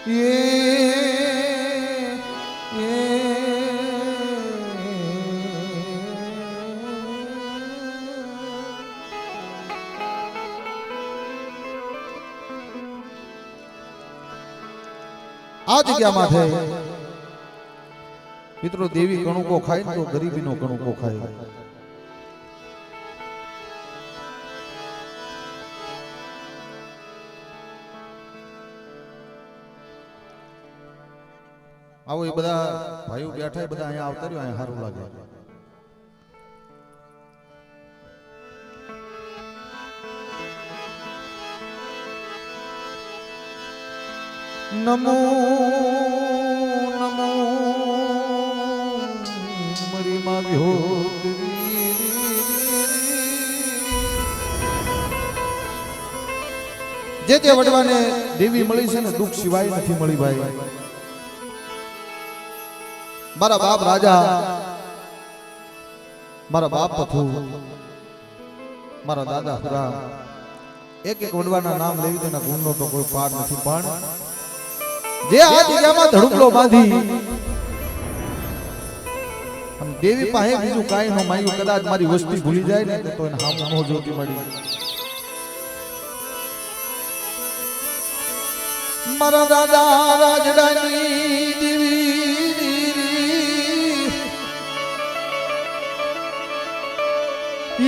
આ જગ્યામાં છે મિત્રો દેવી કણુકો ખાય તો ગરીબીનો કણુકો ખાય. આવો એ બધા ભાઈઓ બેઠા બધા અહીંયા આવતા રહ્યો, અહીંયા સારું લાગે. નમો નમો મરી માગ્યો જે તે વડવાને દેવી મળી છે ને દુઃખ સિવાય નથી મળી ભાઈ. મારા બાપ રાજા, મારા બાપ પથુ, મારા દાદા હુરા, એક એક વડવાના નામ લેવી તેના ગુણનો તો કોઈ પાર નથી. પણ જે આ જગ્યામાં ધડુકલો બાંધી દેવી પાસે બીજું કાંઈ ન માગ્યું, કદાચ મારી વસ્તી ભૂલી જાય ને તો એને હામું ન જોતી મળી. મારા દાદા રાજડાની દેવી,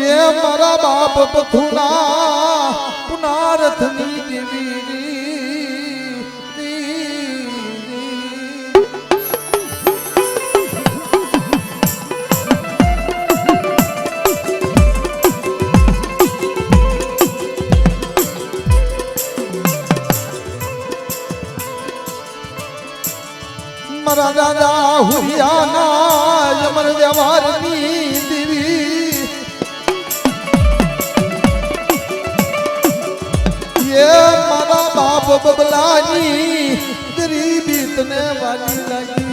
એ મારા બાપ પથુના પુનારથની દેવી. મારા દાદા હુરિયાના યમર વ્યવહારની દેવી, એ મારા બાપ બબલાની ગરીબી તને વાલી લાગી.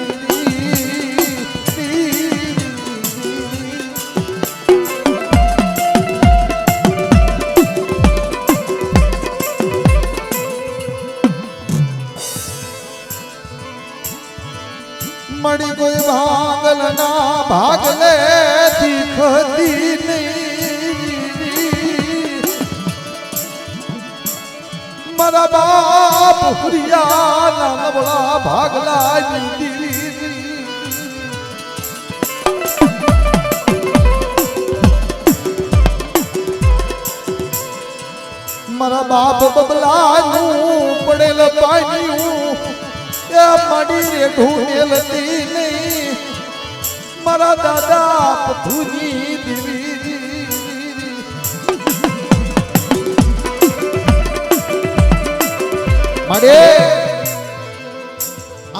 મળી કોઈ ભાગલ ના ભાગલે દીખતી નહીં, મારા બાપ હુરિયા ના નબળા ભાગલા દીવી. મારા બાપ બબલાનું પડેલ પાણીયું માડી રે ઢૂંઢેલતી નહીં, મારા દાદા પથુની દેવી. માડે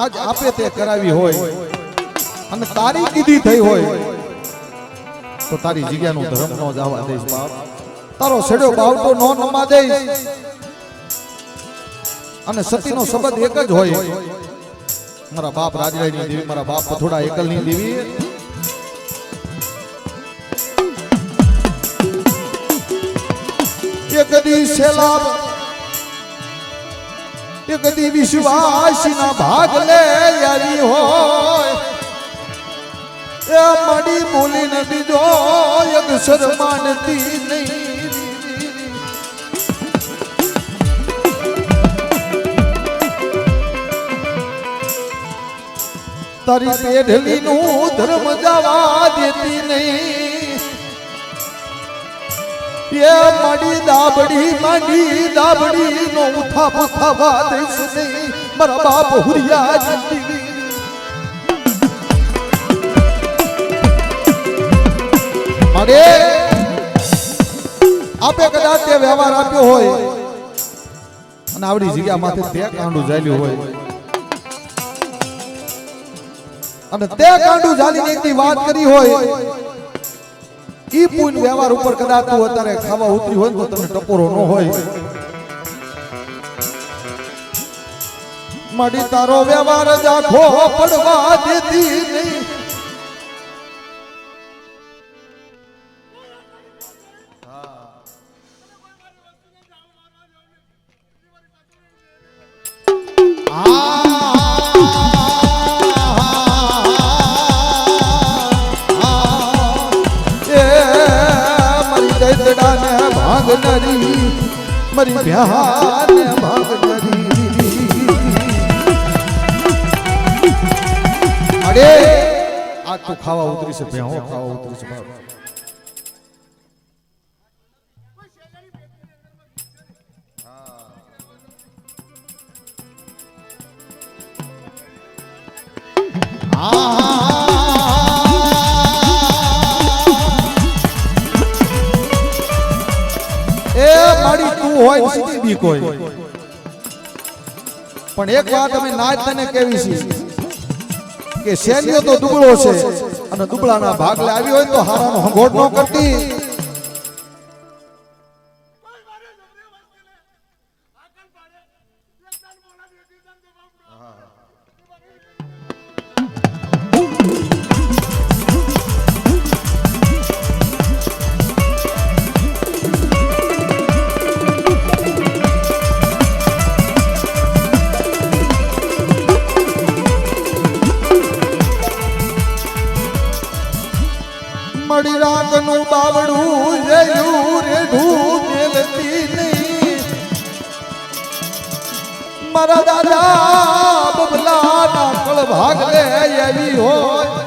આજ આપે તે કરાવી હોય અને તારી કીધી થઈ હોય તો તારી જગ્યાનું ધર્મ નો જવા દઈશ બાપ. તારો છેડો બાવટો નો નમા દઈશ અને સતીનો શબ્દ એક જ હોય. મારા બાપ રાજરાયની દેવી, મારા બાપ પથોડા એકલની દેવી, એક દી સેલાબ, એક દી વિશ્વાસના ભાગ લે આવી હોય, એ માડી બોલીને બીજો એક શરમાનતી નહીં. તારી પેઢલી નું ધર્મ જવા દેતી નહીં, એ માડી દાબડી માંડી દાબડી નો ઉઠા પથાવા દઈશ નહીં, મારા બાપ હુરિયા જીવી. મારે આપે કદાચ તે વ્યવહાર આપ્યો હોય અને આવડી જગ્યા માથે તે કાંડું ચાલ્યું હોય અને તે કાંડું ચાલીને એકની વાત કરી હોય, ઈ પૂન વ્યવહાર ઉપર કદાચ તું અત્યારે ખાવા ઉતરી હોય તો તને ટપોરો ન હોય. માડી તારો વ્યવહાર જ આખો પડવા દેતી નહીં. ભાગનરી મારી ભ્યાને ભાગનરી અરે આ તું ખાવા ઉતરી છે ભ્યા ખાવા ઉતરી છે હોય સીધી બી કોઈ પણ એક વાત અમે નાચ તને કેવી છે કે શેલીઓ તો દુબળો છે અને દુબળાના ભાગલે આવી હોય તો હારાનો હંગોટ ન કરતી મળી રાતનું બાવડું જયું રે ઢૂંઢેલતી નહીં મારા દાદા બબલાના કળ ભાગલે આવી હોય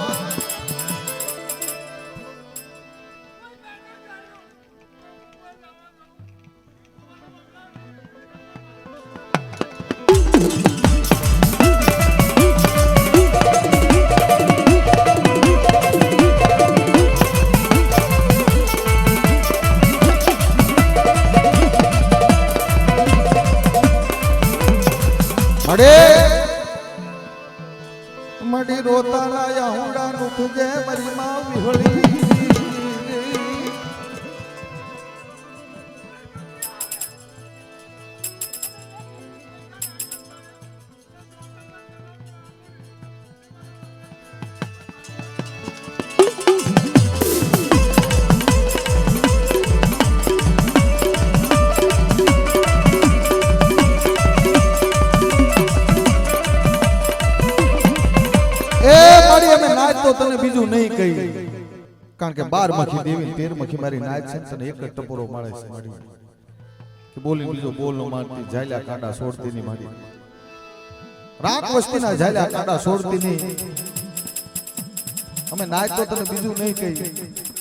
મડી રોતાના યાહુડા નુખજે મારી માં વિહળી તો તને બીજું નહીં કહી કારણ કે 12 મખી દેવી 13 મખી મારી નાચ છે તને એક જ ટપોરો મળે છે મારી કે બોલી બીજો બોલ નો મારતી જાયલા કાડા છોડતી ની મારી રાત વસ્તીના જાયલા કાડા છોડતી ની અમે નાચ તો તને બીજું નહીં કહી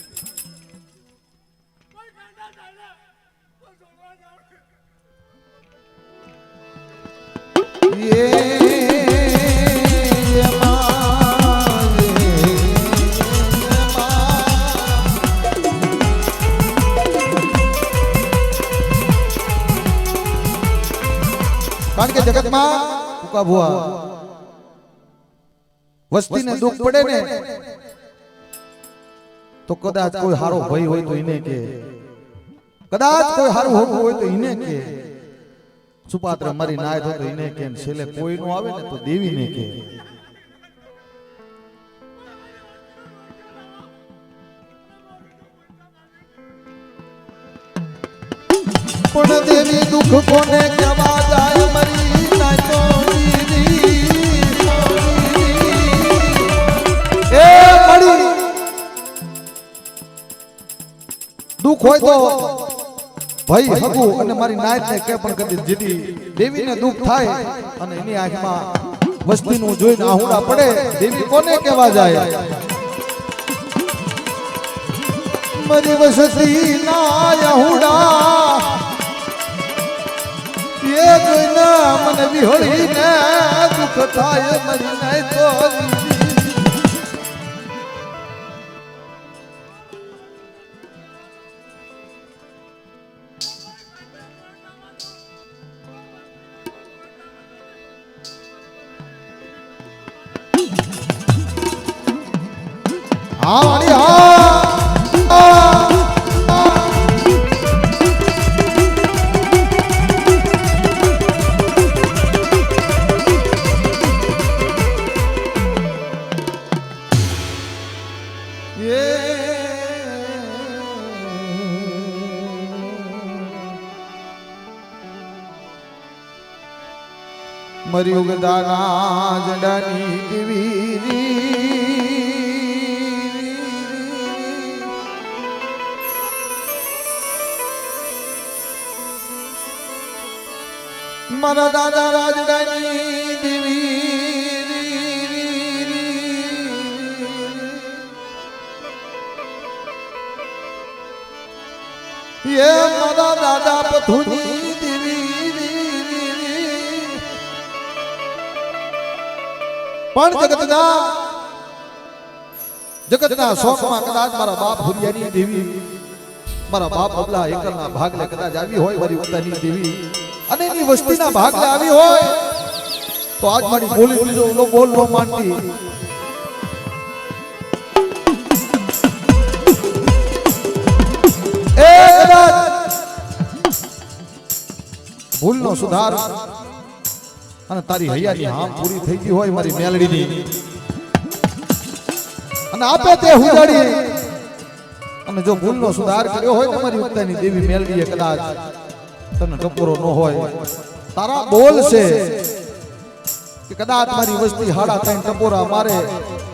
કારણ કે જગતમાં ટૂંકા ભુવા વસ્તીને દુઃખ પડે ને તો કદાચ કોઈ હારો ભય હોય તો એને કે કદાચ કોઈ હારું હોવું હોય તો એને કે સુપાત્ર મારી નાય તો એને કે છેલ્લે કોઈ નો આવે ને તો દેવીને કે પણ દેવી દુઃખ કોને કહેવા જાય મરી નાય તો એ મળી દુઃખ હોય તો ભાઈ હગુ અને મારી નાયત ને કે પણ કદી જેથી દેવીને દુઃખ થાય અને એની આંખમાં વસ્તીનું જોઈને આહુડા પડે દેવી કોને કહેવા જાય મારી વસતી ના આહુડા એ જોઈને મને વિહોળીને દુઃખ થાય મારી નાયત તો हाँ वाली મરી ઉગદાના જડાની દેવી મારા દાદા રાજડાની દેવી ये मारा दादा पथुनी देवी पण जगतना शोकમાં કદાચ મારા બાપ હુરિયાની દેવી મારા બાપ બબલા એકરના ભાગલે કદાચ આવી હોય મારી ઉતાની દેવી અને એની વસ્તીના ભાગલે આવી હોય તો આજ મારી બોલી બીજો બોલ નો માનતી ભૂલનો સુધાર અને તારી હૈયાની હામ પૂરી થઈ ગઈ હોય મારી મેલડીની અને આપે તે હુજાડી અને જો ભૂલનો સુધાર કર્યો હોય ને મારી ઉત્તાની દેવી મેલડીએ કદાચ તને ટપોરો ન હોય તારા બોલ છે કે કદાચ મારી વસ્તી હાડા ત્રણ ટપોરા મારે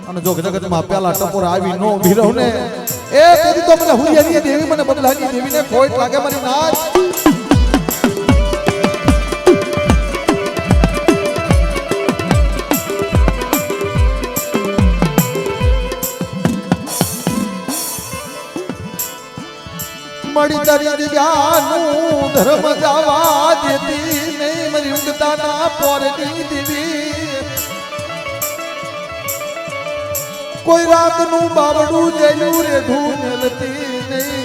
અને જો જગતમાં પેલા ટપોરા આવી નો ભીરવ ને એ તેથી તો મને હુરિયાની દેવી મને બદલાની દેવીને કોઈ લાગે મારી નાચ મળી તારી દિવ્યાનું ધર્મ જાવા દેતી નહીં મારી ઉગતાના પોરની દેવી કોઈ રાતનું બાવડું જેલું રે ધૂનલતી નહીં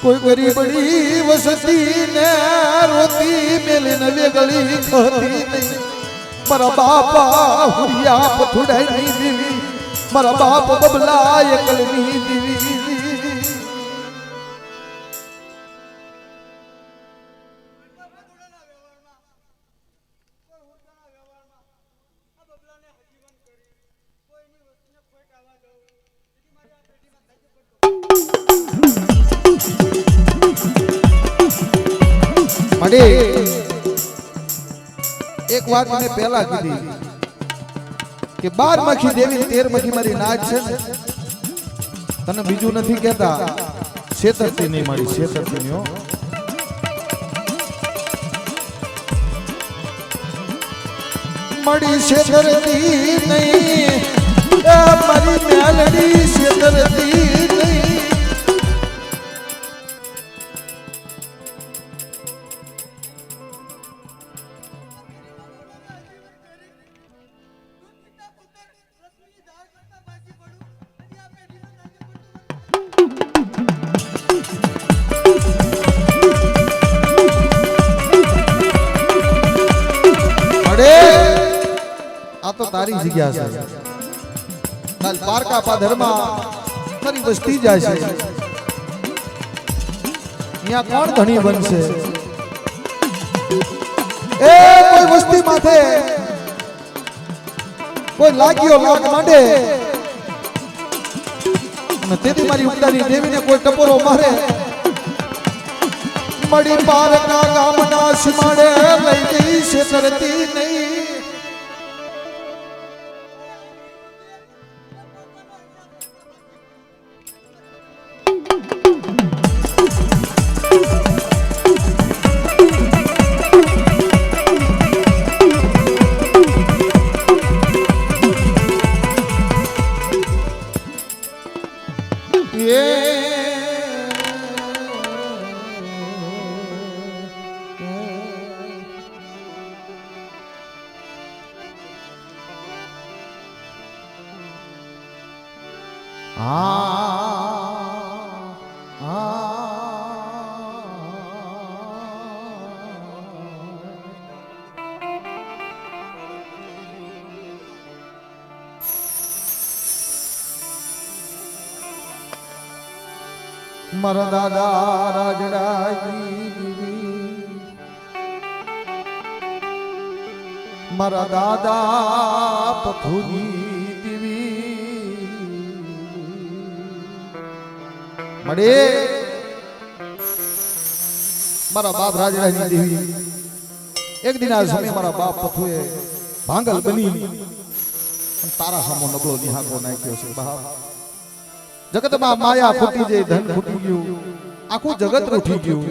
કોઈ ગરીબડી વસતી ને રોતી મેલે નવે ગળી થતી નહીં મારા બાપા હુરિયા પથુડાઈ નહીં દેવી મારા બાપ બબલા એકલની દેવી એક વાત મને પહેલા કીધી કે 12 મખી દેવી 13 મખી મારી નાચ છે ને તને બીજું નથી કહેતા છેતરતી નહીં મારી છેતરતી નહીં હો મળી છેતરતી નહીં મારી મેલડી છેતરતી નહીં આ તો તારી જગ્યા છે કાલ પારકા પાધરમાં તારી વસ્તી જાય છે અહીંયા કોણ ધણી બનશે એ કોઈ વસ્તી માથે કોઈ લાગ્યો લાગ માંડે અને તેથી મારી ઉતારી દેવીને કોઈ ટપોરો મારે મળી પારકા ગામના સીમાડે લઈ ગઈ છે તરતી નહીં મારા દાદા રાજડાની દેવી મારા દાદા પથુની દેવી મળે મારા બાપ રાજરાની દેવી એક દિન આ સમય મારા બાપ પથુએ ભાંગલ બની તારા સામો નબળો નિહાકો નાખ્યો છે બાપ જગતમાં માયા ફૂટી જઈ ધન ફૂટી ગયું આખું જગત રૂઠી ગયું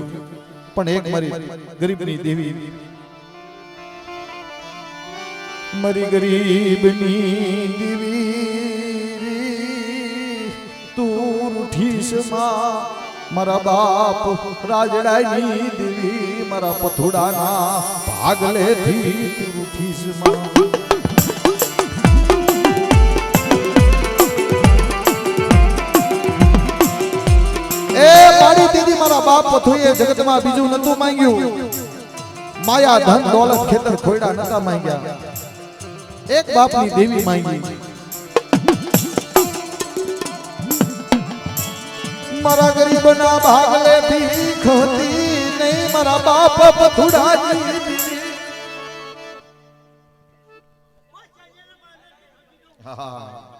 પણ એક મારી ગરીબની દેવી મારી ગરીબની દેવી તું રૂઠીશ માં મારા બાપ રાજડાની દેવી મારા પથુડાના ભાગલેથી તું રૂઠીશ માં મારી દીદી મારા બાપ પથુએ જગતમાં બીજું નતું માંગ્યું માયા ધન દોલત ખેતર ખોયડા નતા માંગ્યા એક બાપની દેવી માંગી મારા ગરીબના ભાગલે ભીખ હતી નહીં મારા બાપ પથુડાની હા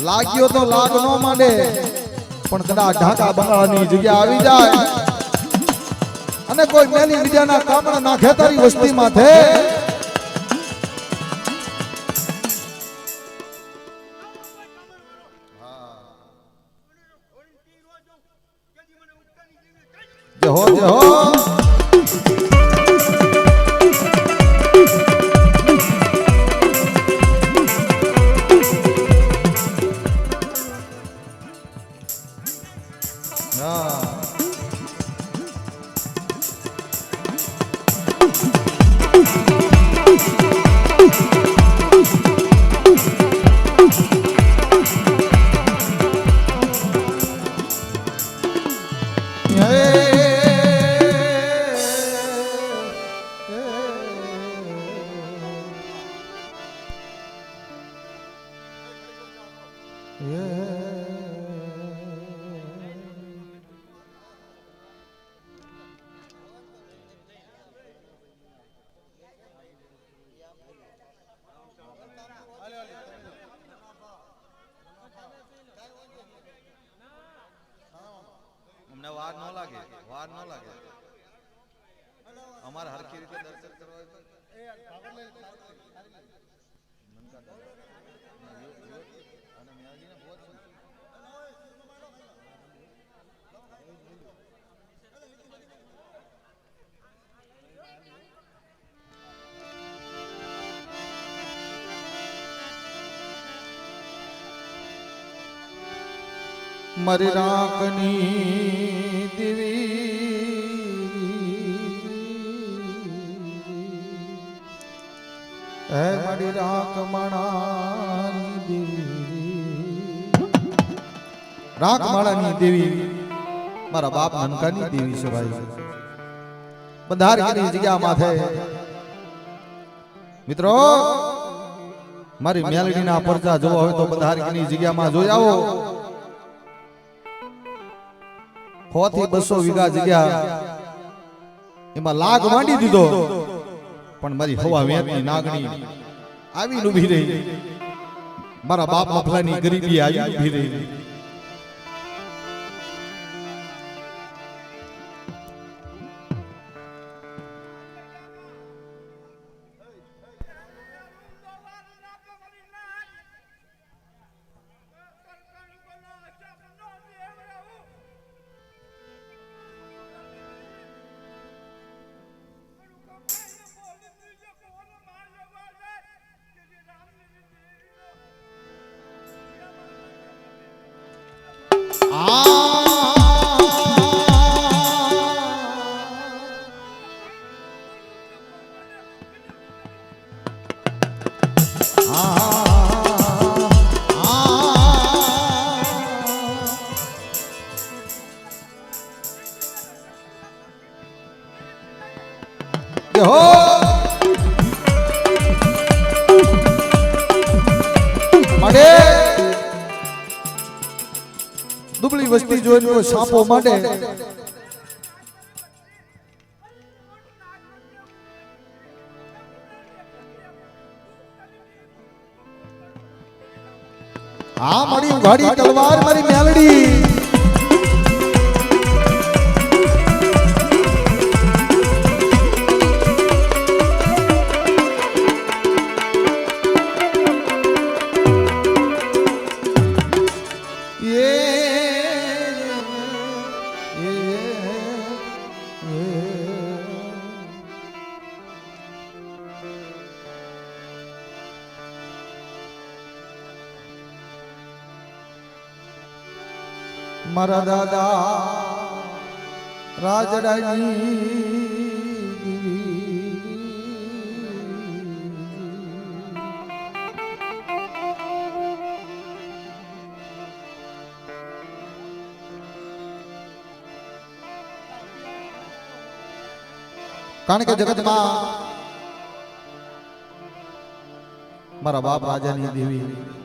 લાગ્યો તો લાગ નો માંડે પણ કદાચ ઢાકા બંગાળાની જગ્યા આવી જાય અને કોઈ મેલી બીજાના કામણા નાખે તારી વસ્તી માથે જહો જહો અમને વાર ન લાગે અમારે હરખી રીતે દર્શન કરવા હોય તો મારી રાખની દેવી હે મારી રાખ માણાની દેવી રાખ માણાની દેવી મારા બાપ નનકાની દેવી છે ભાઈ બંધારીની જગ્યા માથે મિત્રો મારી મેલડીના પરચા જોવા હોય તો બંધારીની જગ્યામાં જોઈ આવો 100 થી 200 વીઘા જગ્યા એમાં લાગ માંડી દીધો પણ મારી હવા વેતની નાગણી આવી ઊભી રહી મારા બાપ મફલાની ગરીબી આવી ઊભી રહી हो માટે દુબળી વસ્તી જોઈને કોઈ સાપો માટે હા મારી ઉઘાડી તલવાર મારી મેલડી મારા દાદા રાજડાની કારણ કે જગતમાં મારા બાપ રાજાની દેવી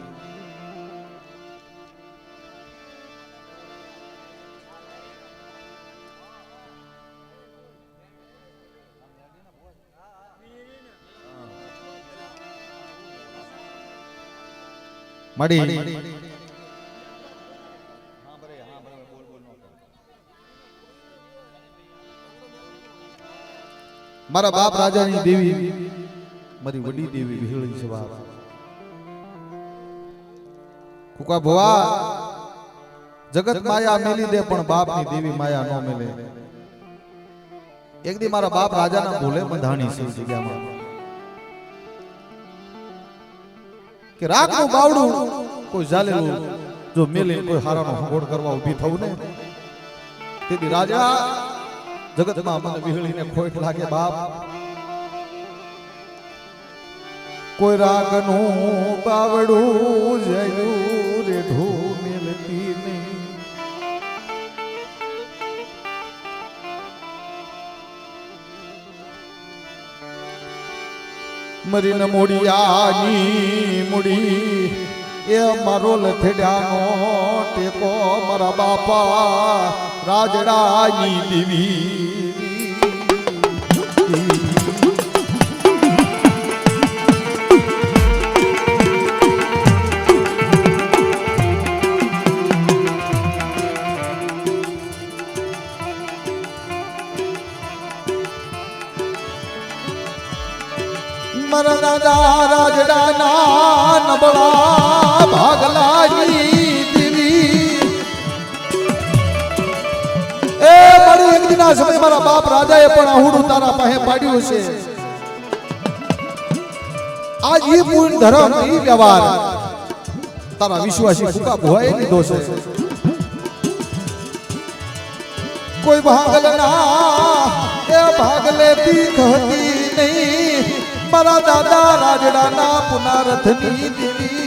મડી મારા બાપ રાજાની દેવી મારી વડી દેવી વિહળી છે બાપ કુકા ભવા જગત માયા મેલી દે પણ બાપની દેવી માયા ન મેલે એક દી મારા બાપ રાજાના ભૂલે બંધાણી છે જગ્યામાં કે રાખનું બાવડું કોઈ ઝાલેલું જો મેલે કોઈ હારાનો હંગોળ કરવા ઊભી થવું ને તેથી રાજા જગતમાં મને વિહળીને ખોટ લાગે બાપ કોઈ રાગનું બાવડું જયું રે ઢૂ મેલતી નહીં મરીને મોડિયાની મુડી એ મારો લથડાનો ટેકો મારા બાપા રાજડાની દેવી મારા દાદા રાજડાના નબળા ભાગલાની દેવી એ મારી એક દિના સમય મારા બાપ રાજાએ પણ આહુડું તારા પાસે પાડ્યું છે આજ ઈ પૂર્ણ ધર્મ ઈ વ્યવહાર તારા વિશ્વાસી ફૂકા ભોએ લીધો છે કોઈ ભાગલના એ ભાગલે ભીખ હતી નહીં મારા દાદા રાજડાના પુનારથની દેવી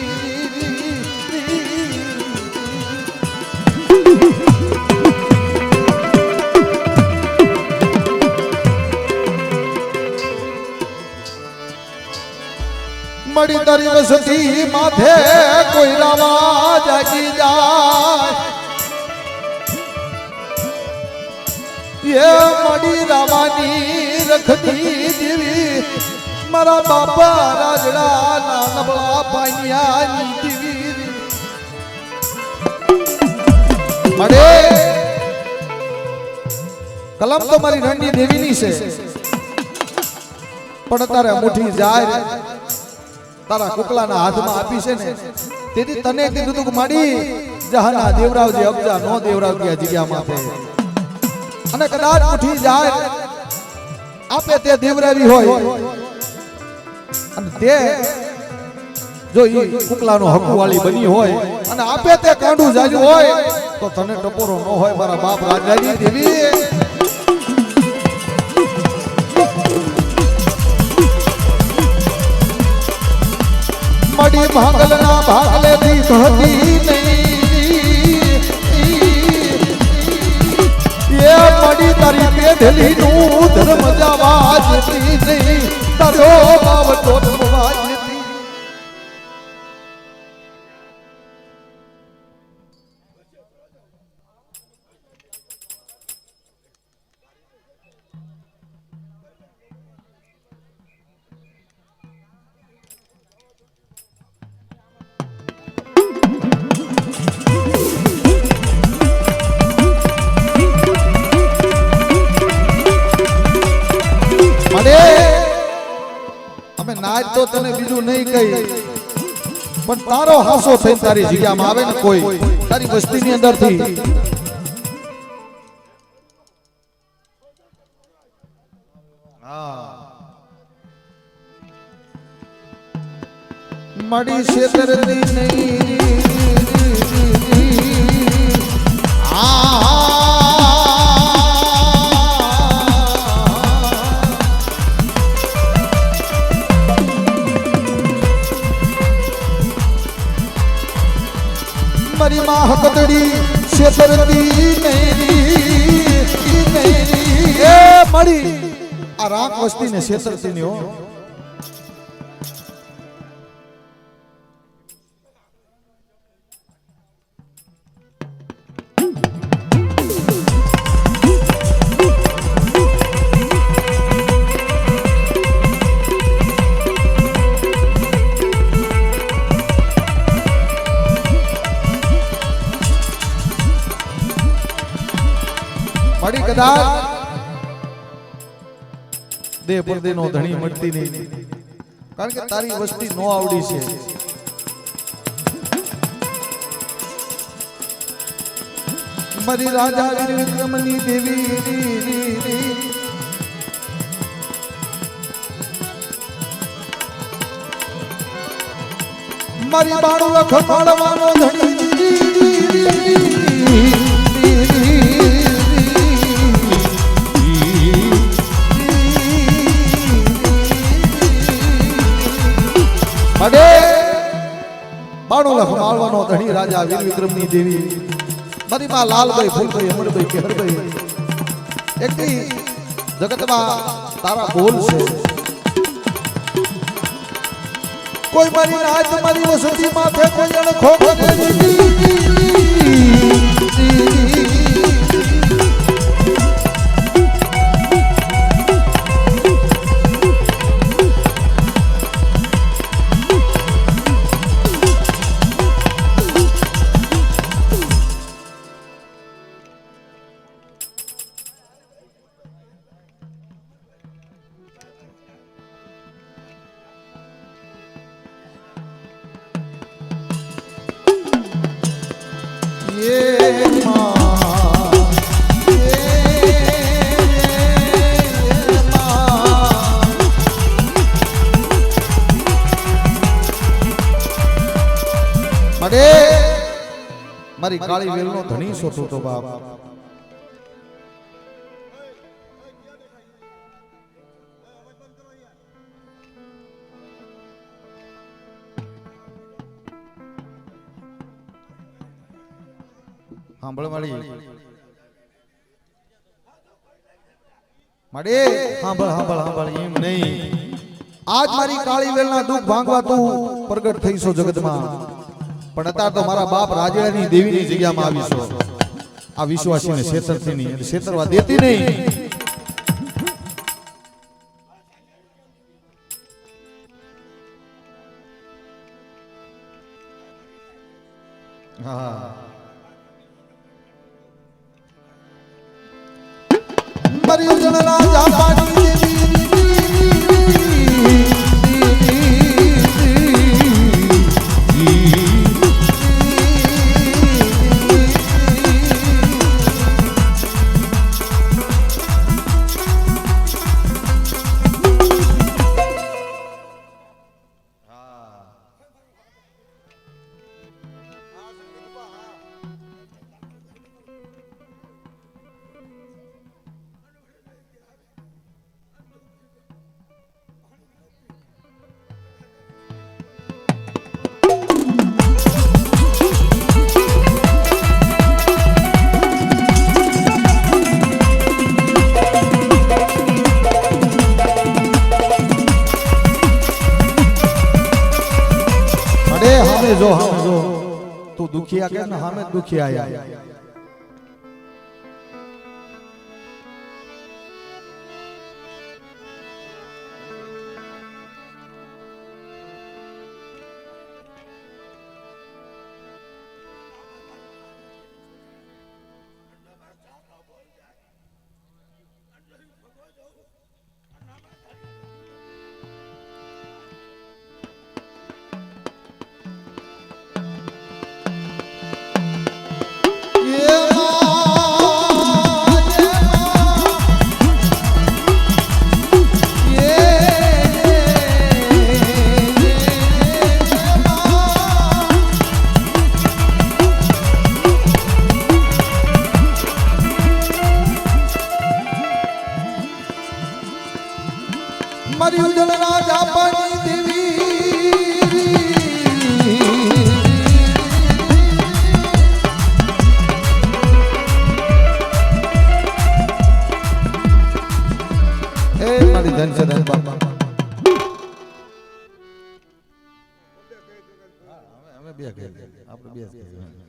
મળી તારી વસતી માથે કોઈ રાવા જાગી જાય એ મળી રાવાની રખતી દેવી મારા બાપા રાજડાના નબળા પાણિયાની દેવી મળે કલમ તો મારી રણની દેવીની છે પણ તારે મુઠ્ઠી જાય તારા કુકલાના હાથમાં આપી છે ને તેથી તને કીધું તું માડી જહાના દેવરાવજી અબજા નો દેવરાવજી આ જગ્યામાં અને કદાચ મુઠ્ઠી જાય આપે તે દેવરાવી હોય અને તે જો ઈ કુકલાનો હકુવાળી બની હોય અને આપે તે કાંડું જાજુ હોય તો તને ટપોરો ન હોય મારા બાપ રાજાની દેવી મડી ભાગલના ભાગલે થી કહતી નહીં એ મડી તારી પેઢલી નું ધર્મ જવા જતી નહીં તારો બાવ ટોટવા જતી મળે અમે નાચ તો તને બીજું નહીં કહી પણ તારો હાસો થઈ તારી જગ્યામાં આવે ને કોઈ તારી વસ્તીની અંદરથી મડી છેતરતી નહીં મારી માં હકતડી છેતરતી નહીં એ મળી આ રાખ વસ્તી ને છેતરતી નહીં હો મળી કદાચ દેહ પરદે નો ધણી મળતી નહીં કારણ કે તારી વસ્તી નો આવડી છે મારી રાજા વીર વિક્રમની દેવી મારી બાળુ ખપાડવાનો ધણી બાણો લખ માળવાનો ધણી રાજા વીર વિક્રમની દેવી મારી માં લાલભાઈ ફૂલભાઈ અમરભાઈ કેહરભાઈ એકથી જગતમાં તારા બોલ છે કોઈ મારી નાચ મારી વસતી માથે કોઈ અણખો મારી કાળી વેલ નો ધણી સોતો તો બાપ સાંભળ મારી માડે સાંભળ સાંભળ સાંભળ એમ નહીં આજ મારી કાળી વેલ ના દુઃખ ભાંગવા તું પ્રગટ થઈશો જગતમાં પણ અત્યારે તો મારા બાપ રાજેલાની દેવીની જગ્યામાં આવીશો આ વિશ્વાસીને છેતરતી નહીં છેતરવા દેતી નહીં હા મારી જણ રાજા પાણી જો હમ જો તું દુખિયા કે ને હમે દુખિયા આયા મારી ઉજળ રાજા પાણી દેવી એ મારી ધન છે ધન બાપા અમે બે કહી આપણે બે કહી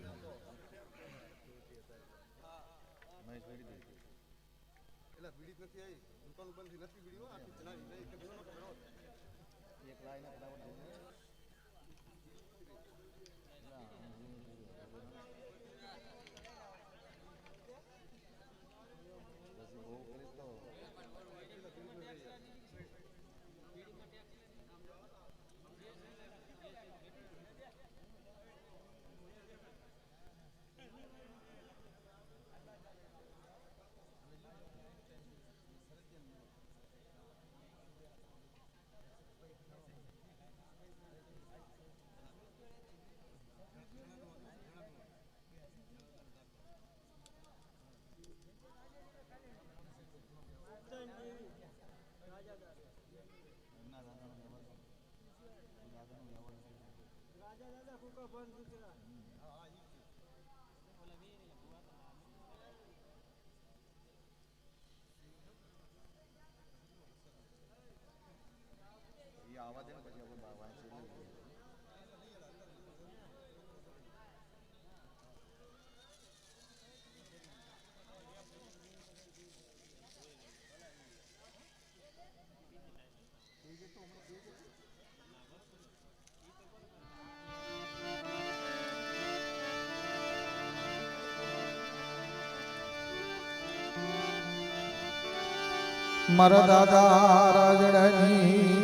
મારા દાદા રાજડાની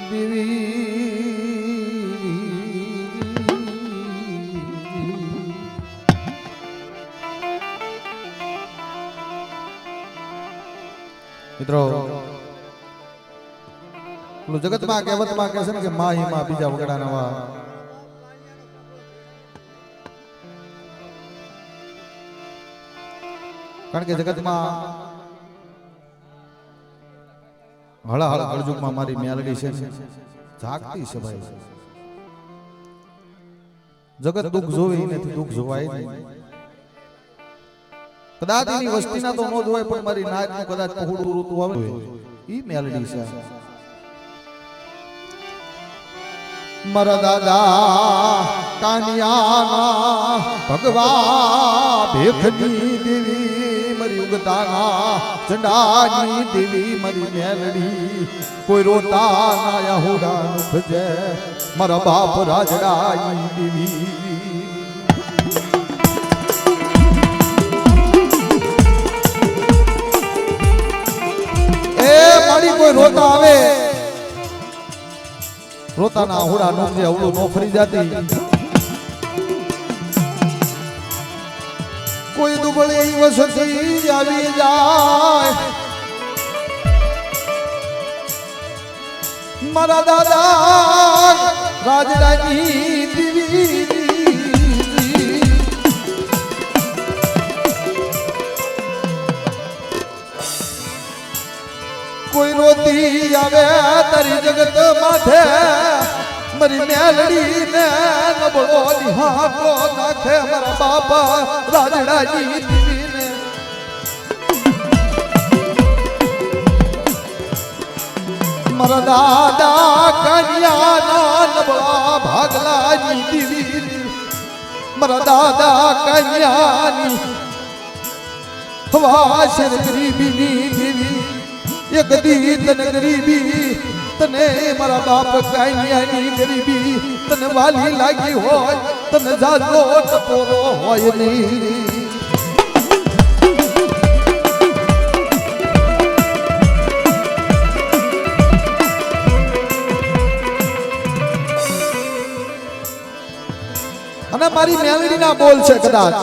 દેવી મિત્રો જગતમાં કહેવતમાં કહે છે ને કે માહી માં બીજા વગડા નવા કારણ કે જગતમાં હળા હળા કળજુગમાં મારી મેલડી છે જાગતી છે ભાઈ જગત દુઃખ જોવે નથી દુઃખ જોવાય નહીં કદાચ એની વસ્તીના તો નો જોવાય પણ મારી નાચનું કદાચ પહોળું ઋતુ આવે ઈ મેલડી છે મારા દાદા કાનિયાના ભગવા ભેખની દેવી મારી ઉગતાના ચંડાની દેવી મારી મેલડી કોઈ રોતા ના હોડા નુખજે મારા બાપ રાજડાની દેવી એ મારી કોઈ રોતા આવે રોતાના હોડા નુખજે અવળું નો ફરી જાતી કોઈ દુબળી વસતી આવી જાય મારા દાદા રાજડાની દેવી કોઈ રોતી આવે તારી જગત માથે મારી મેલડી ને નબળો નિહાકો નાખે મારા બાપા રાજડાની દેવી ને મારા દાદા કન્યાના નબળા ભાગલાની દેવી મારા દાદા કન્યાની વાશર ગરીબીની દેવી એક દી તને ગરીબી તને મારા બાપ કાન્યાની ગરીબી તને વાલી લાગી હોય તને જાજો ટપોરો હોય નહીં અને મારી મેલડી ના બોલ છે કદાચ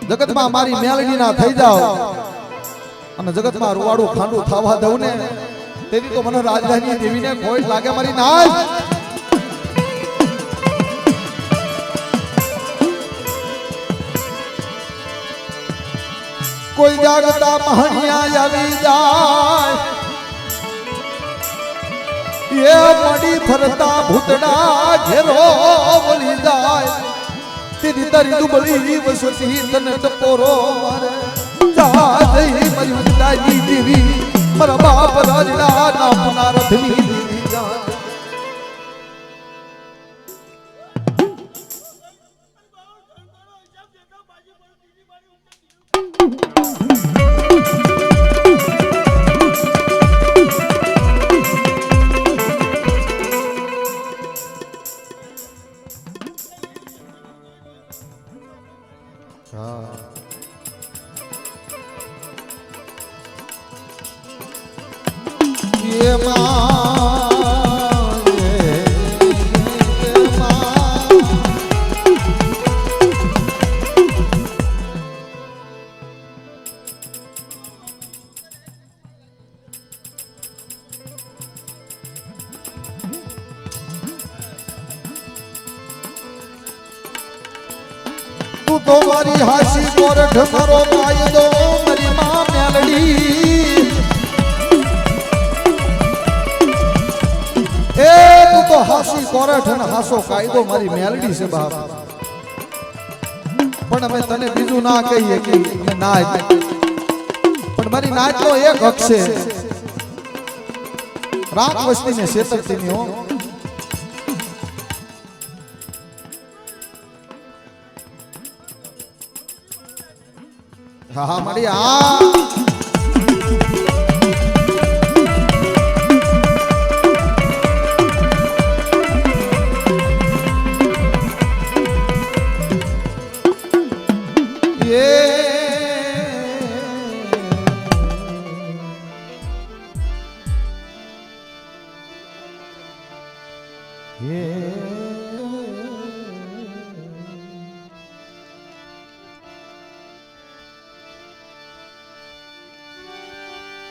જગતમાં મારી મેલડી ના થઈ જાવ અને જગતમાં રૂવાડું ખાંડું થવા દઉં ને તેની તો મને રાજધાની દેવીને ખોટ લાગે મારી નાચ કોઈ જાગતા મહણિયા આવી જાય માડી ફરતા ભૂતડા ઘેરો વળી જાય તેરી તારી દુબળી વસતી તને ટપોરો મારે જા જઈ મરી ઉતારી દેવી મારા બાપ રાજડા ના પુનારથની દેવી જા તું તો મારી હાસી કોરઠ મારો કાયદો મારી માં મેલડી એ તું તો હાસી કોરઠ અને હાસો કાયદો મારી મેલડી છે બાપ પણ અમે તને બીજું ના કહીએ કે નાચ પણ મારી નાચ તો એક હક છે રાત વસ્તી ને છેતરતી ની હો હા હા મારી આ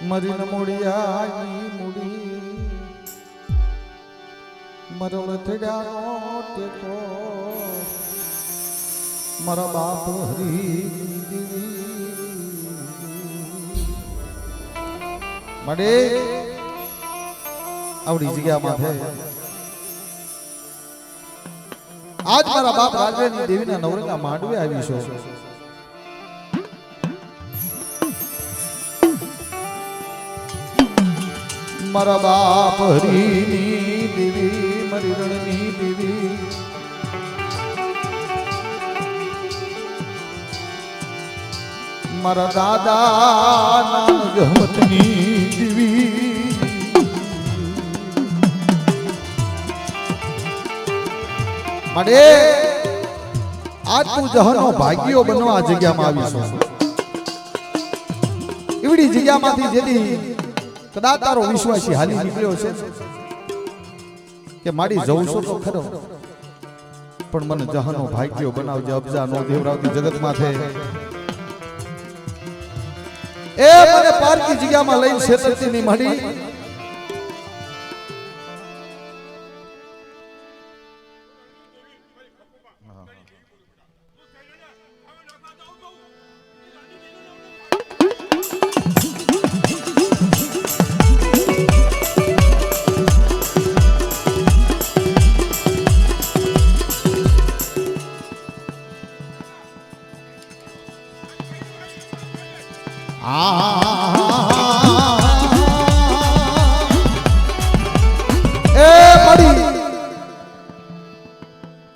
મરીન મોડિયાની મુડી મરલ થડાનો ટેકો મારા બાપ હરી મળે આવડી જગ્યામાં છે આજ મારા બાપ રાજવાની દેવીના નવરંગા માંડવે આવી છો મારા બાપ હરીની દેવી મારી રણની દેવી મારા દાદા નાનક હમતની દેવી માટે આજ તું જહનો ભાગ્યો બનવા આ જગ્યામાં આવી છો એવડી જગ્યામાંથી જેથી કદાચ તારો વિશ્વાસી હાલી નીકળ્યો છે કે મારી જવું છું તો ખરો પણ મને જહાનો ભાગ્યો બનાવજે અબજા નો દેવરાવતી જગતમાં છે એ મને પારકી જગ્યામાં લઈને છેતરતી ની મળી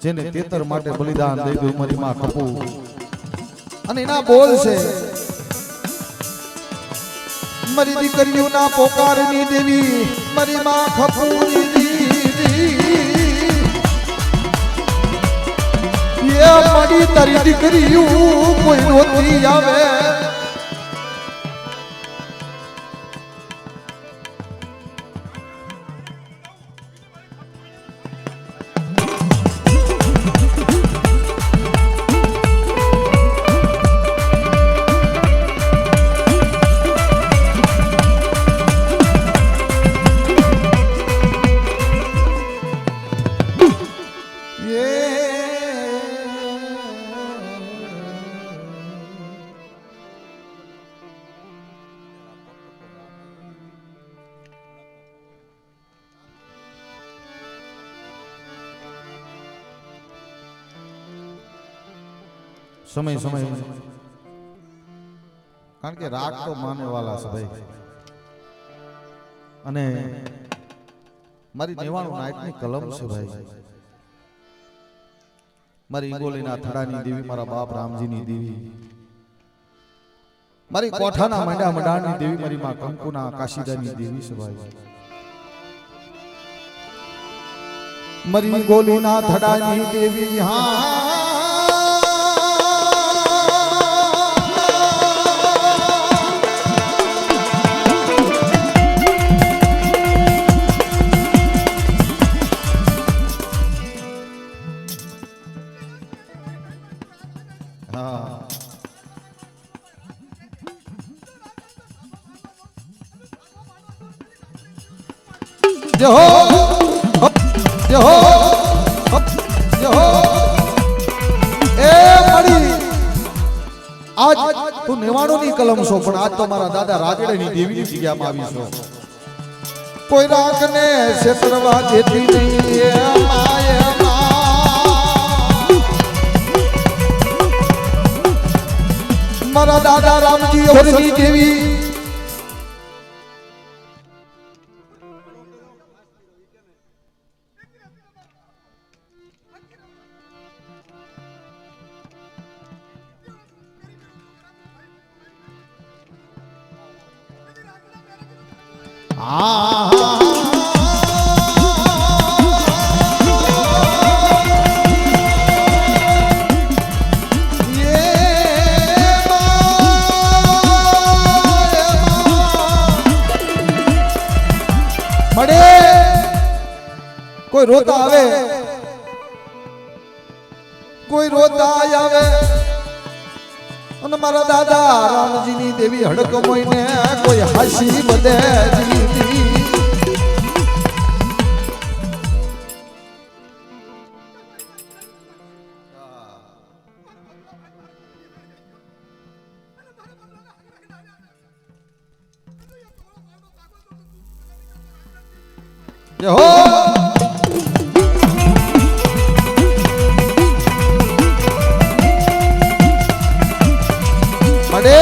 જેને તેતર માટે બલિદાન દઈ દઉં મારી માં ખપુ અને એના બોલ છે મારી દીકરીઓ ના પોકારની દેવી મારી માં ખપુની દેવી એ મારી તારી દીકરીઓ કોઈ રોતી આવે સમય સમય કારણ કે રાગ તો માને વાલા છે ભાઈ. અને મારી 99 નાયકની કલમ છે ભાઈ. મારી ઈંગોલીના થડાની દેવી, મારા બાપ રામજીની દેવી, મારી કોઠાના મંડા મંડાની દેવી, મારી માં કંકુના કાશીદાની દેવી છે ભાઈ. મારી ગોલીના થડાની દેવી હા જો જો જો એ મળી આજ તું 99 ની કલમ છો, પણ આજ તો મારા દાદા રાજડેની દેવીની જગ્યામાં આવી છો. કોઈ રાગને છેતરવા દેતી નહીં મારા દાદા રામજી ઓરની દેવી. મળે કોઈ રોતા આવે, કોઈ રોતા આવે અને મારા દાદા રામજીની દેવી હડક મોઈને કોઈ હાસી બધે દીધી. જય હો અરે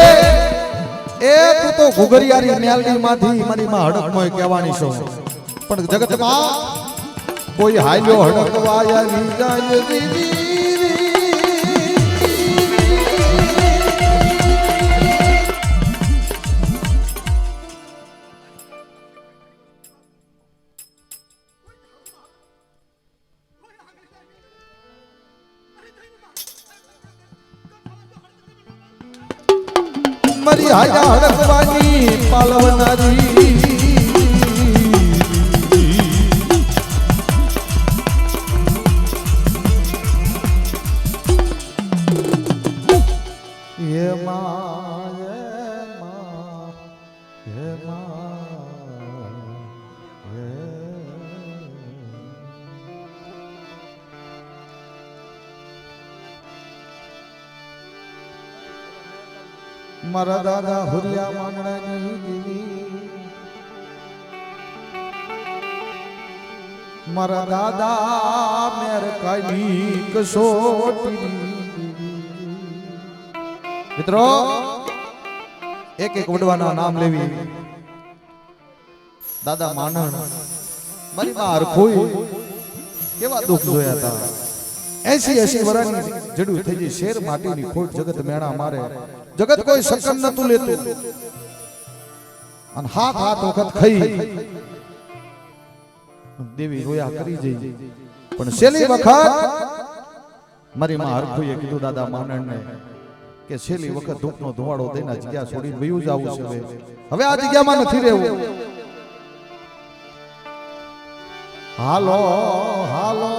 એ તું તો ઘુઘરિયારી મેલડી માંથી મારી માં હડકમોય કહેવાની છો, પણ જગતમાં કોઈ હાલ્યો હડકવા આવી જાય દીદી. મારી હાજા હડકવાની પાલવનારી હે માં હે મારા દાદા હુરિયા માંગણાની દેવી, મારા દાદા મેર કાલી કસોટી. મિત્રો એક એક વડવાના નામ લેવી. દાદા માનણ, મારી માં હરખોઈ કેવા દુઃખ જોયા હતા. 80 વર્ષની જડું થઈ ગઈ. શેર માટીની ખોટ જગત મેણા મારે. જગત કોઈ સકન નતું લેતું અને હાથ હાથ વખત ખાઈ દેવી રોયા કરી જઈ. પણ છેલ્લી વખત મારી માં હરખોઈએ કીધું દાદા માનણને કે છેલ્લી વખત ધૂપનો ધુવાડો દઈને જગ્યા છોડીને વયું જવું છે. હવે આ જગ્યામાં નથી રહેવું. હાલો હાલો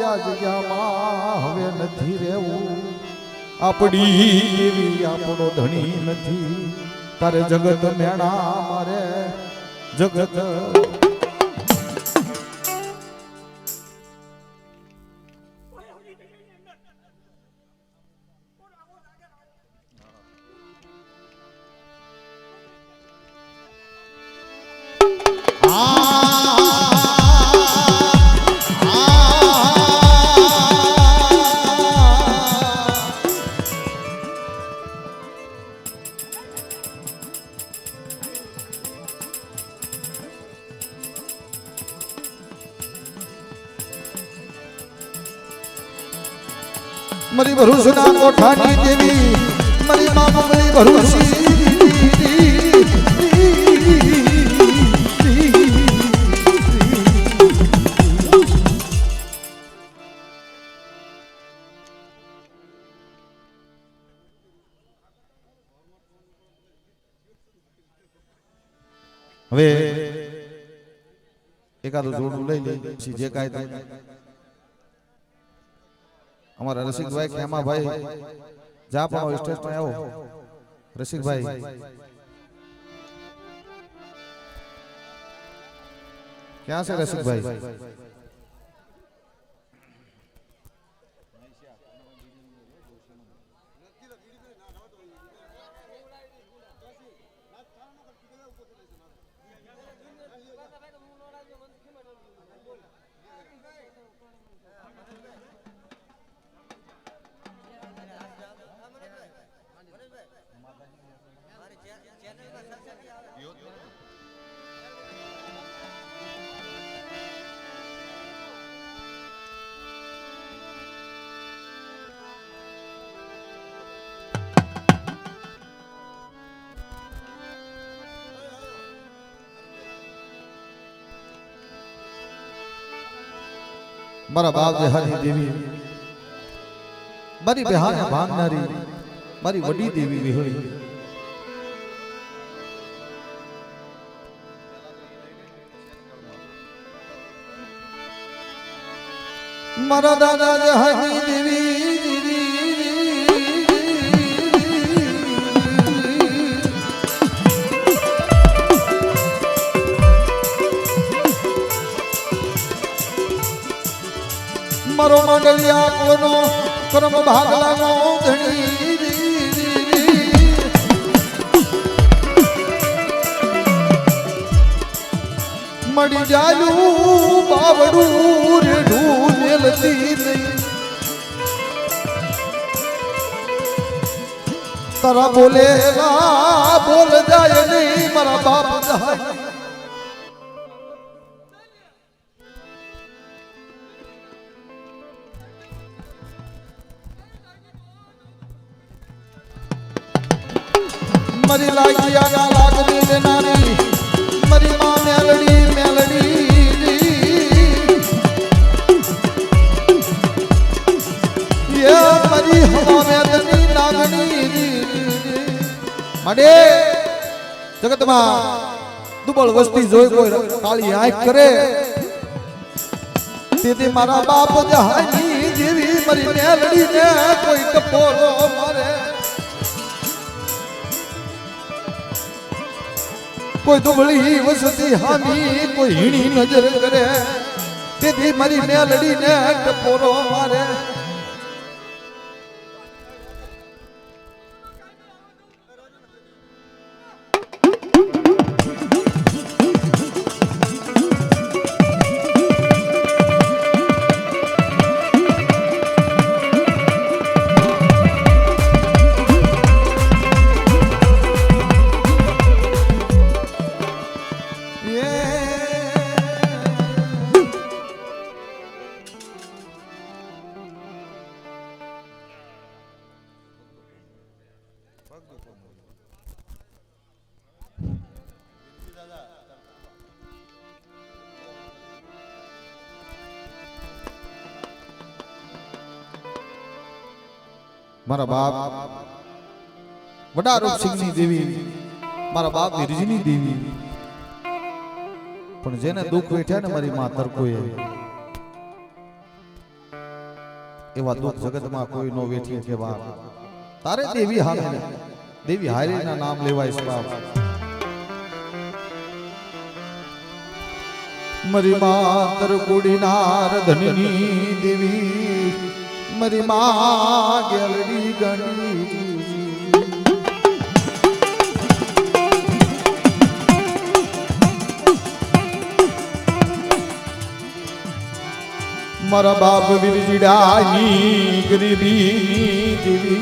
આ જગ્યામાં હવે નથી રહેવું. આપડી દેવી આપણો ધણી નથી. તારે જગત મેણા મારે જગત. मरी भरूसना कोठानी देवी मरी माँ मरी भरूसी હવે એકાદું જોડું લઈ લે પછી જે કાંઈ થાય અમારા રસિકભાઈ ખેમાભાઈ જા પણ સ્ટેજ પર આવો રસિકભાઈ ક્યાં છે રસિકભાઈ मारा बाप देहानी देवी मारी बेहान भांगनारी मारी वडी देवी विहोड़ी मारा दादा देहानी देवी मारो मंडलिया कोनो कर्म भागला नो धनी मड़ी जालू बावड़ू रे ढूंढलती नहीं तारा बोलेला बोल जाए नहीं मारा बाप जाए मरी लागिया ना लागनी रे नानी मरी माँ मेलड़ी मेलड़ी ये मरी हवा मेलनी नागनी मडे जगत में दुबल वस्ती जोई कोई काली आंख करे तेरे मारा बाप जहानी देवी मरी मेलड़ी ने कोई कपोरो मारे कोई दुबली वसती हामी कोई हीणी नजर करे तेरी मरी मेलड़ी ने टपोरो मारे मारा बाप वडा रूप सिंहनी देवी मारा बाप विरजनी देवी पण जेने दुख वेठ्या ने मारी मां तरकोए एवा दुख जगत में कोई नो वेठी के बाप तारे देवी हारे देवी हारे ना नाम लेवाय इस बाप मरी मां तरकुड़ी नार धननी देवी मरी मां गलड़ी गणी मारा बाप विरजिडानी गरीबी देवी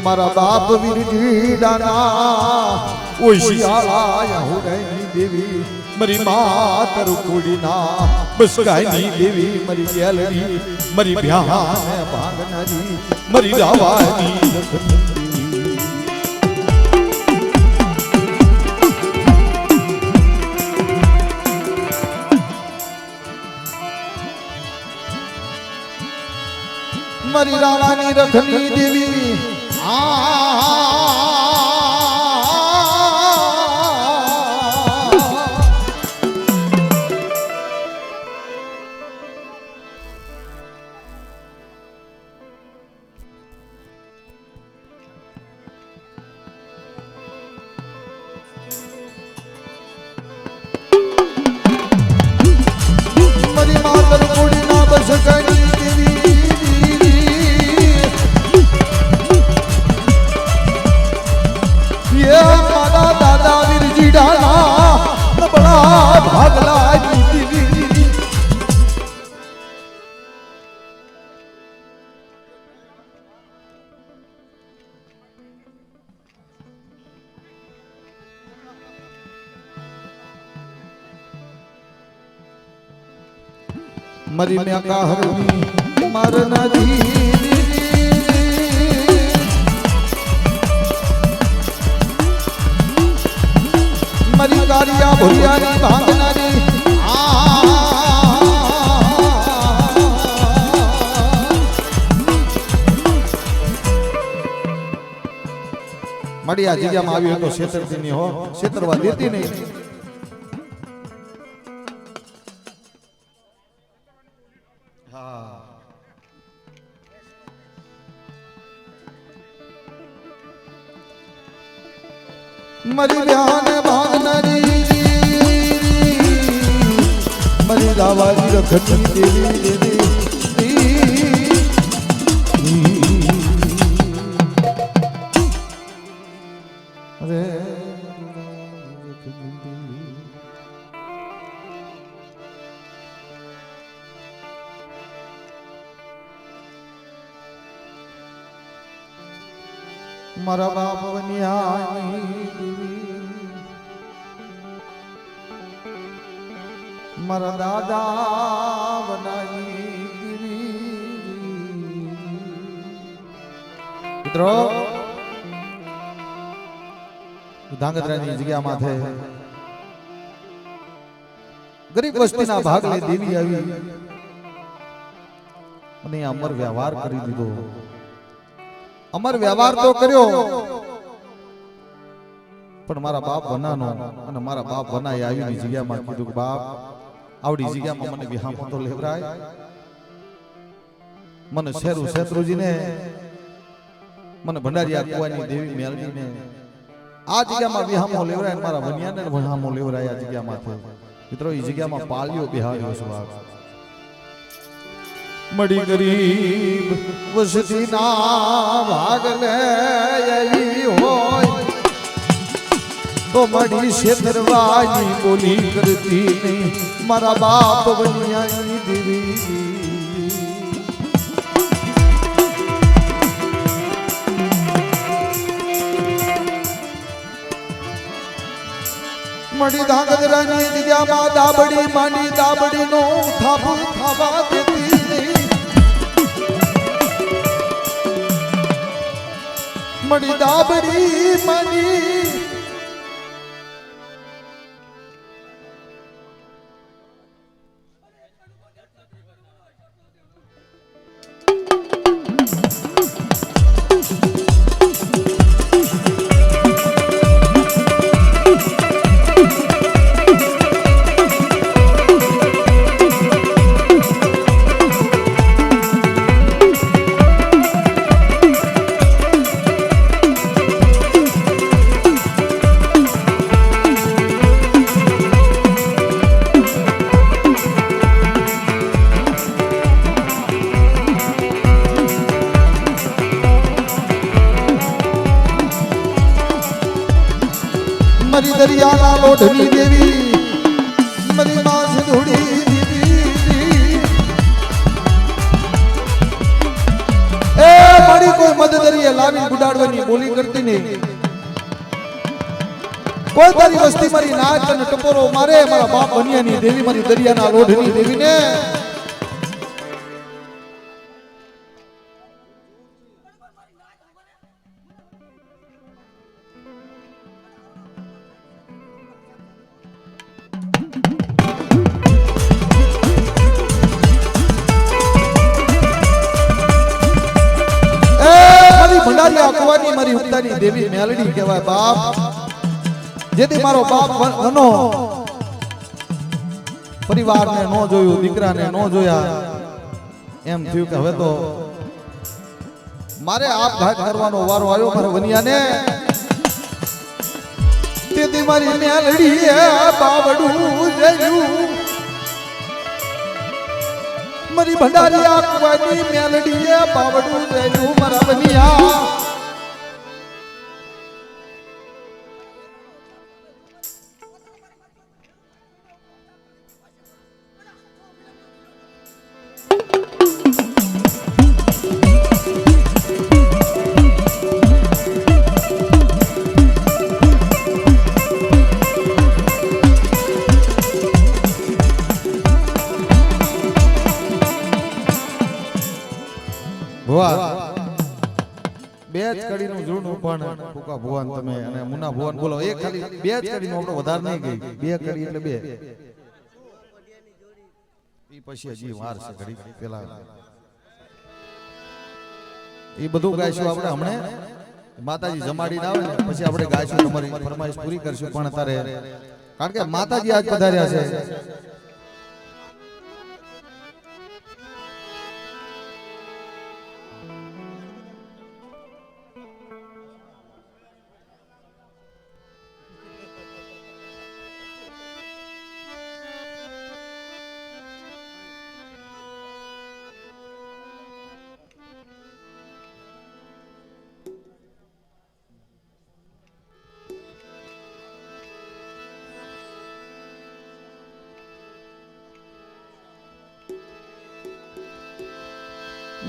मारा बाप विरजिडाना ओशियाला हो गई देवी मरी मां तरकुड़ी ना બસ ગાયની દેવી મારી ગેલરી મારી બ્યાહાને ભાંગનારી મારી રાવાની રખની મારી રાવાની રખની દેવી મારી માતર કોડી ના બસ કણી મારા દાદા વીરજીડાના નબળા ભાગલા જીતી મરી મેં કાહરની મારના જી મારી કારિયા ભુરિયાની ભાંગનારી મળી આ જગ્યામાં આવ્યો હતો છેતરતી હો છેતરવા દેતી નહીં મરી ધ્યાન ભાંગનારી મરી રાવાની રખની દેવી દેવી અરે મારા બાપ બન્યા મારા દાદા બનાવી મિત્રો ધાંગધ્રાની જગ્યામાં છે ગરીબ વસ્તીના ભાગ લઈ દેવી આવી અને અમર વ્યવહાર કરી દીધો અમર વ્યવહાર તો કર્યો પણ મારા બાપ બનાનો અને મારા બાપ બનાય આવીની જગ્યામાં કીધું કે બાપ આવડી જગ્યામાં મને વિહામો તો લેવરાય મને શેરુ શેત્રુજીને મને ભંડારીયા કુવાની દેવી મેલડીને આ જગ્યામાં વિહામો લેવરાય મારા વનિયાને વિહામો લેવરાય આ જગ્યામાં મિત્રો એ જગ્યામાં પાળ્યો બિહાર્યો છે બાપ મડી ગરીબ વસતીના ભાગ લે આવી હોય તો મડી છેતરવાની બોલી કરતી નહીં મારા બાપ બન્યાની દેવી મડી ધાંગધ્રાની જગ્યામાં દાબડી માંડી દાબડીનો થાપુ થાવા દેતી નહીં મડી દાબડી માંડી મરી દરિયાના લોઢની દેવી મરી માં સિંધુડી દેવી એ મરી કોઈ મદદરીએ લાવી ગુડાડવાની બોલી કરતી નહીં કોઈ તારી વસ્તી મારી નાચ અને ટપોરો મારે મારા બાપ બનિયાની દેવી મારી દરિયાના લોઢની દેવીને ભંડારી આકવાની મારી ઉત્તાની દેવી મેલડી કહેવાય બાપ જેથી મારો બાપ વનો પરિવારને નો જોયું દીકરાને નો જોયા એમ થયું કે હવે તો મારે આપઘાત કરવાનો વારો આવ્યો મારા વનિયાને તેથી મારી મેલડી બાવડું જયું મારી ભંડારી આકવાની મેલડી બાવડું જયું મારા વનિયા બે જ કડીનું જૂનું પણ ફૂકા ભુવન તમે અને મુના ભુવન બોલો એક ખાલી બે જ કડીનું આપણે વધારે નહીં ગઈ બે કડી એટલે બે ઈ પછી હજી વાર છે ઘડી પેલા ઈ બધું ગાઈશું આપણે હમણે માતાજી જમાડીને આવે ને પછી આપણે ગાઈશું તમારી ફરમાઈશ પૂરી કરશું પણ તારે કારણ કે માતાજી આજ પધાર્યા છે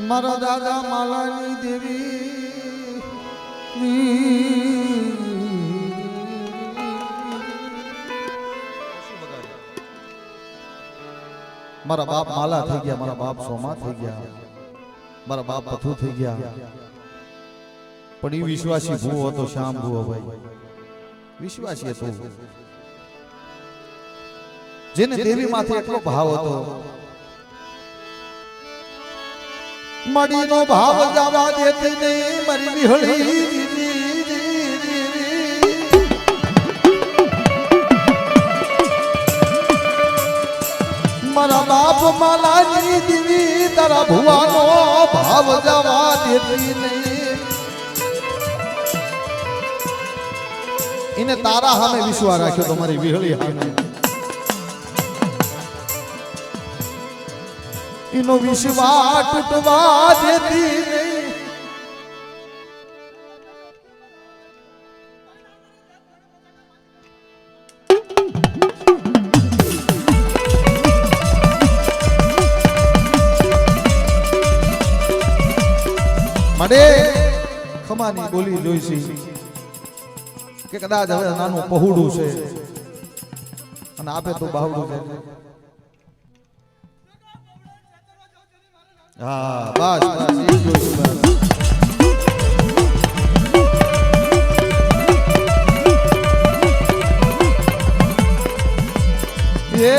મારા દાદા માલાની દેવી મારા બાપ માલા થઈ ગયા મારા બાપ સોમા થઈ ગયા મારા બાપ પથુ થઈ ગયા પણ એ વિશ્વાસી ભૂવો હતો શ્યામ ભૂવો ભાઈ વિશ્વાસી હતો જેને દેવી માથે એટલો ભાવ હતો મડીનો ભાવ જવા દેતી નહીં મારી વિહળી મારા બાપ માલાની દીવી તારા ભુવાનો ભાવ જવા દેતી નહીં એને તારા સામે વિશ્વાસ રાખ્યો તો મારી વિહળી સામે इनो विश्वास टूटवा देती नहीं मडे खमानी बोली जोईसी के कदाच हवे नाનું પહોડું છે અને આપે તો બાવડું છે हाँ बस बस ये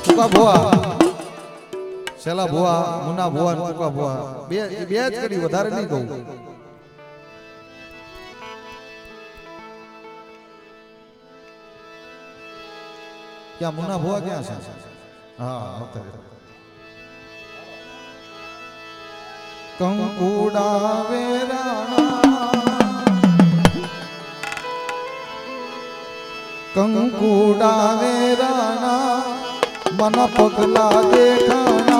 फूका भुआ सेला भुआ मुना भुआ फूका भुआ બે જ કરી વધારે નહીં કહું क्या मुना भुआ क्या है हाँ होता कंकुड़ा वेराना मन पगला देखाना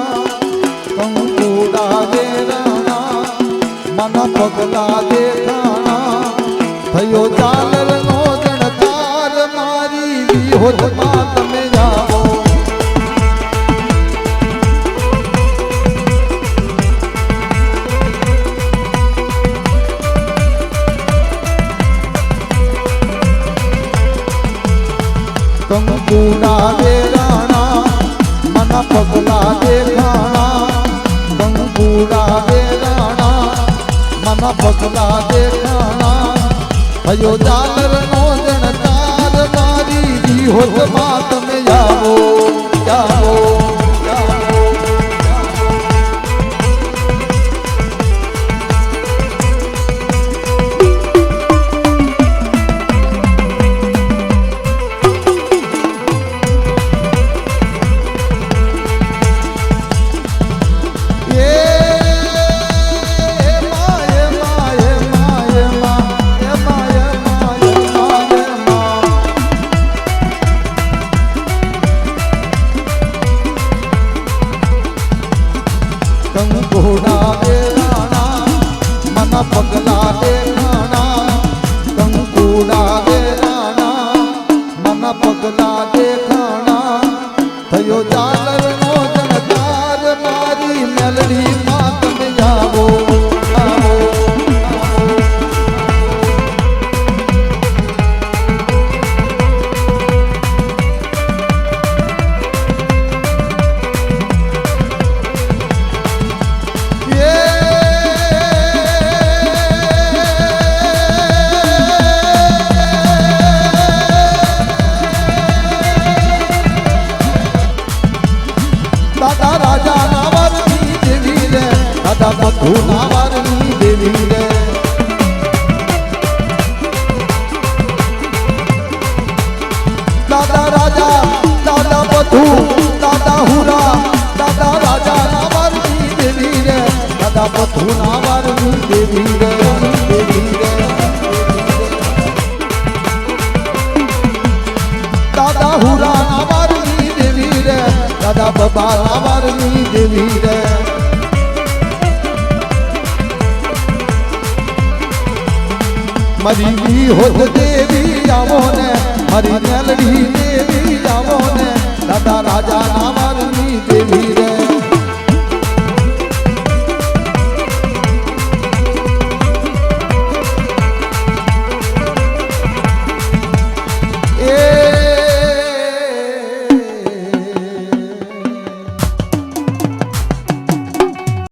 कंकुड़ा वेराना मन पगला देखाना थयो चालर नो जणकार मारी विहोतમાં તમે જાઓ કંકુડા દે રાણા મના પગલા દેખાણા કંકુડા દે રાણા મના પગલા દેખાણા થયો જાલર નો જણકાર મારી વિહોત માં તમે આવો આવો કંકુડા દે રાણા મના પગલા દેખાણા કંકુડા દે રાણા મના પગલા દેખાણા થયો જાલર નો જણકાર મારી મેલડી માં તમે આવો આવો દાદા રાજા ના વારની દેવી રે દાદા મધુ ના વારની દેવી રે દાદા રાજા દાદા મધુ દાદા હુરા દાદા રાજા ના વારની દેવી રે દાદા મધુ ના વારની દેવી રે દેવી રે દાદા હુરા ના વારની દેવી રે દાદા બબા વારની દેવી રે મારી વિહોત દેવી આવો ને મારી મેલડી દેવી આવો ને દાદા રાજા ના